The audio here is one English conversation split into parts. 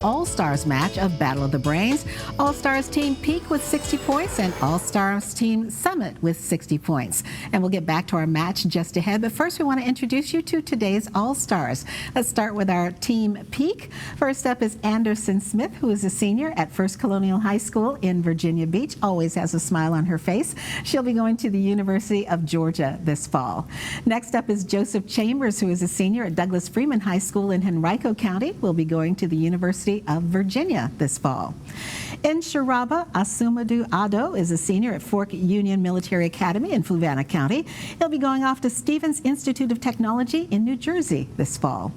All-Stars match of Battle of the Brains. All-Stars Team Peak with 60 points and All-Stars Team Summit with 60 points. And we'll get back to our match just ahead, but first we want to introduce you to today's All-Stars. Let's start with our Team Peak. First up is Anderson Smith, who is a senior at First Colonial High School in Virginia Beach. Always has a smile on her face. She'll be going to the University of Georgia this fall. Next up is Joseph Chambers, who is a senior at Douglas Freeman High School in Henrico County. Will be going to the University of Virginia this fall. In Sharaba, Asumadu Ado is a senior at Fork Union Military Academy in Fluvanna County. He'll be going off to Stevens Institute of Technology in New Jersey this fall.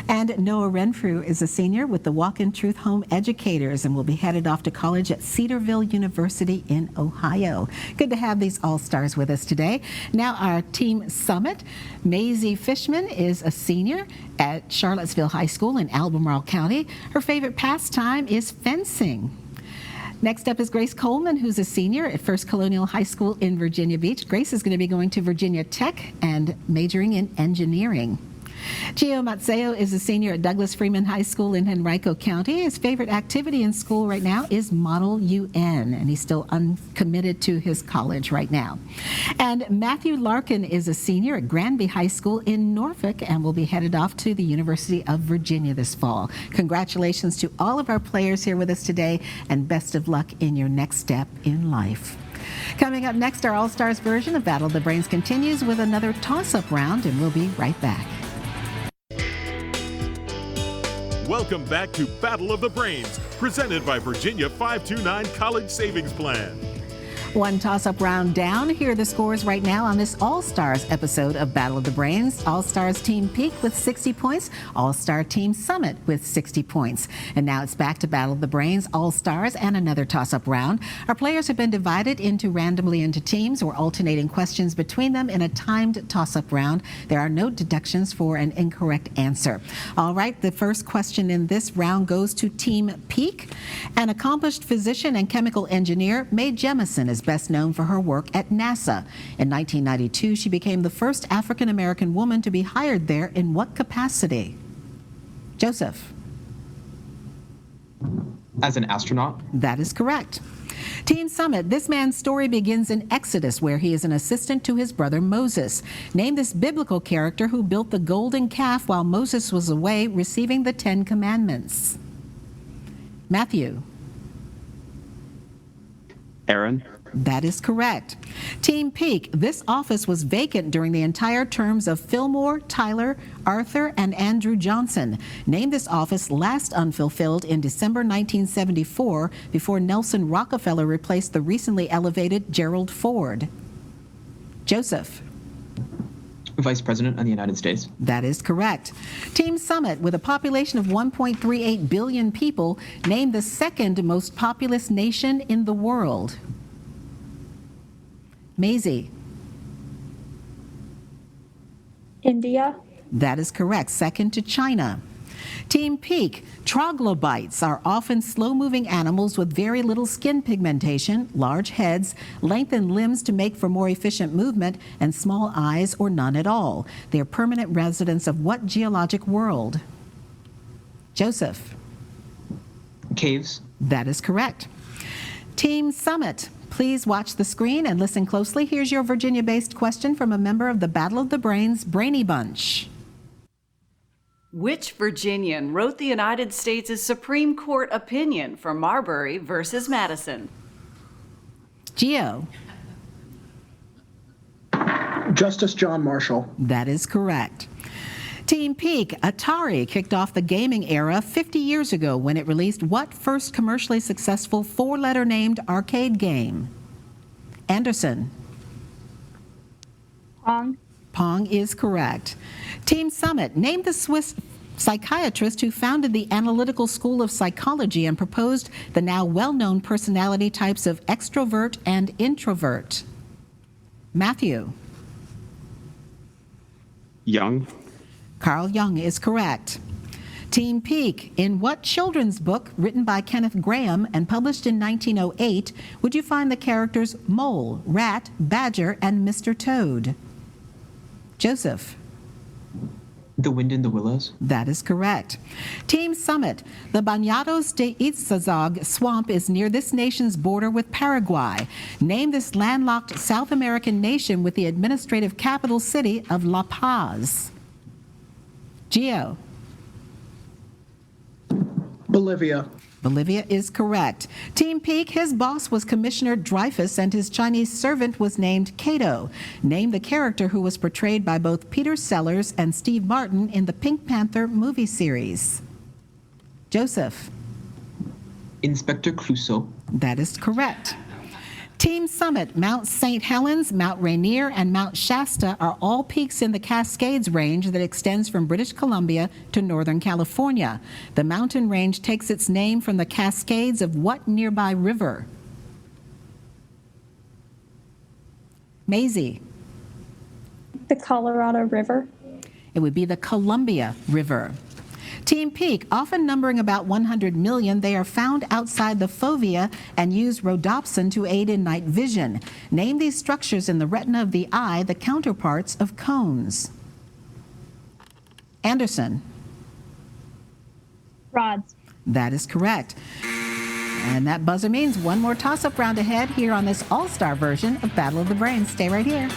And Noah Renfrew is a senior with the Walk-in Truth Home Educators and will be headed off to college at Cedarville University in Ohio. Good to have these all-stars with us today. Now our Team Summit. Maisie Fishman is a senior at Charlottesville High School in Albemarle County. Her favorite pastime is fencing. Next up is Grace Coleman, who's a senior at First Colonial High School in Virginia Beach. Grace is going to be going to Virginia Tech and majoring in engineering. Gio Mazzeo is a senior at Douglas Freeman High School in Henrico County. His favorite activity in school right now is Model UN, and he's still uncommitted to his college right now. And Matthew Larkin is a senior at Granby High School in Norfolk and will be headed off to the University of Virginia this fall. Congratulations to all of our players here with us today, and best of luck in your next step in life. Coming up next, our All-Stars version of Battle of the Brains continues with another toss-up round, and we'll be right back. Welcome back to Battle of the Brains, presented by Virginia 529 College Savings Plan. One toss-up round down. Here are the scores right now on this All-Stars episode of Battle of the Brains. All-Stars Team Peak with 60 points. All-Star Team Summit with 60 points. And now it's back to Battle of the Brains, All-Stars, and another toss-up round. Our players have been divided randomly into teams. We're alternating questions between them in a timed toss-up round. There are no deductions for an incorrect answer. All right, the first question in this round goes to Team Peak. An accomplished physician and chemical engineer, Mae Jemison, is best known for her work at NASA. In 1992, she became the first African-American woman to be hired there. In what capacity? Joseph. As an astronaut? That is correct. Team Summit, this man's story begins in Exodus, where he is an assistant to his brother Moses. Name this biblical character who built the golden calf while Moses was away receiving the 10 Commandments. Matthew. Aaron? That is correct. Team Peak, this office was vacant during the entire terms of Fillmore, Tyler, Arthur, and Andrew Johnson. Name this office last unfulfilled in December 1974 before Nelson Rockefeller replaced the recently elevated Gerald Ford. Joseph. Vice President of the United States. That is correct. Team Summit, with a population of 1.38 billion people, name the second most populous nation in the world. Maisie. India. That is correct. Second to China. Team Peak, troglobites are often slow-moving animals with very little skin pigmentation, large heads, lengthened limbs to make for more efficient movement, and small eyes or none at all. They are permanent residents of what geologic world? Joseph. Caves. That is correct. Team Summit, please watch the screen and listen closely. Here's your Virginia-based question from a member of the Battle of the Brains Brainy Bunch. Which Virginian wrote the United States' Supreme Court opinion for Marbury versus Madison? Gio. Justice John Marshall. That is correct. Team Peak, Atari kicked off the gaming era 50 years ago when it released what first commercially successful four-letter named arcade game? Anderson. Pong. Pong is correct. Team Summit, name the Swiss psychiatrist who founded the Analytical School of Psychology and proposed the now well-known personality types of extrovert and introvert. Matthew. Young. Carl Jung is correct. Team Peak, in what children's book written by Kenneth Graham and published in 1908 would you find the characters Mole, Rat, Badger, and Mr. Toad? Joseph. The Wind in the Willows. That is correct. Team Summit. The Bañados de Itzazog swamp is near this nation's border with Paraguay. Name this landlocked South American nation with the administrative capital city of La Paz. Gio. Bolivia. Bolivia is correct. Team Peak, his boss was Commissioner Dreyfus and his Chinese servant was named Kato. Name the character who was portrayed by both Peter Sellers and Steve Martin in the Pink Panther movie series. Joseph. Inspector Clouseau. That is correct. Team Summit, Mount St. Helens, Mount Rainier, and Mount Shasta are all peaks in the Cascades Range that extends from British Columbia to Northern California. The mountain range takes its name from the cascades of what nearby river? Maisie. The Colorado River. It would be the Columbia River. Team Peak, often numbering about 100 million, they are found outside the fovea and use rhodopsin to aid in night vision. Name these structures in the retina of the eye, the counterparts of cones. Anderson. Rods. That is correct. And that buzzer means one more toss-up round ahead here on this all-star version of Battle of the Brains. Stay right here.